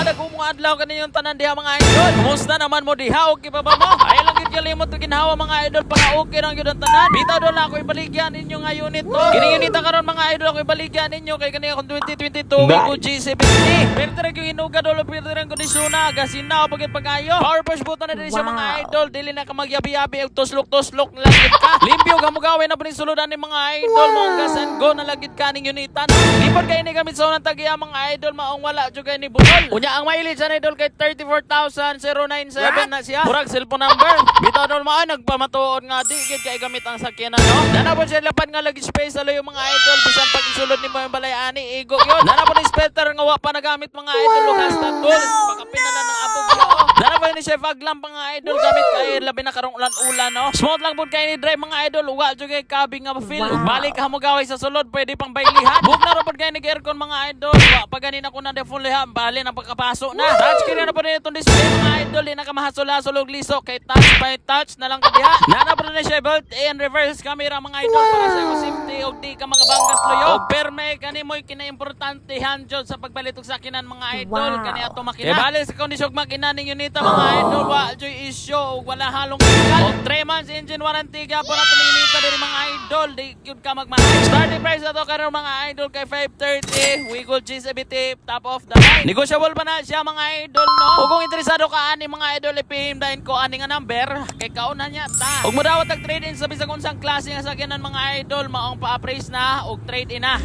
Dagong mga adlaw kaninyong tanan diha mga idol. Kumusta naman mo diha? Okay pa ba mo? Ay lang gid kalimot to ginhawa mga idol para okay lang gyud ang tanan. Bitaw daw lang ako ibaligyan ninyo nga unit to. Kini unit karon mga idol ako ibaligyan ninyo kay kani akong 2022 Wigo G70. Pero tara yung hinuga dolo pero tara kondisyon na gasinaw pagit pagayo. Power push button na din siya mga idol. Dili na ka magyabi-yabi og tuslok-tuslok na lagit ka. Limpyo ka mo gawin na pud suludan ni mga idol mo gas and go na lagit ka ning unitan. Di pod kay ni gamit sa unang tagiya mga idol maong wala jud kay ni budol. Unya ang mileage sa idol kay 34,097 na siya. Murag cellphone number. Bitaw daw mga nagpamatuod nga di gid kay gamit ang sakyanan no. Nana po siya lapan nga lagi space alo yung mga idol bisan pag isulod ni mo yung balay ani igo yun. Nana po ni splitter nga wa pa nagamit mga idol ug hasta tools pakapinala ng abog yo. Nana po ni chef aglam mga idol gamit kay labi na karong ulan-ulan no. Smooth lang pud kay ni drive mga idol wa jud kay cabin nga feel. Ug balik ka mo gaway sa sulod pwede pang baylihan. Bug na ra pud kay ni aircon mga idol. Wa pa ganin ako na defull liha bali na pagkapaso na. Touch screen na po din itong display mga idol di na ka mahasol-hasol og liso kay touch by touch na lang ka diha. Nana po ni siya built in reverse camera mga idol para sa imong safety og di ka makabanggas loyo. Og perme kani mo'y kinaimportante hanjod sa pagbalit og sakinan mga idol kani ato makina. Kay bali sa kondisyon makina ning unita mga idol wa joy issue og wala halong chemical. Og 3 months engine warranty gyapon ato ning unita diri mga idol di gyud ka magmahay. Starting price ato karon mga idol kay 530 Wigo G70 top of the line. Negotiable pa na siya mga idol no. Ug kung interesado ka ani mga idol ipihimdahin ko ani nga number kay kauna niya ta. Ug modawat og trade in sa bisag unsang klase nga sakyanan mga idol maong pa-appraise na og trade in na.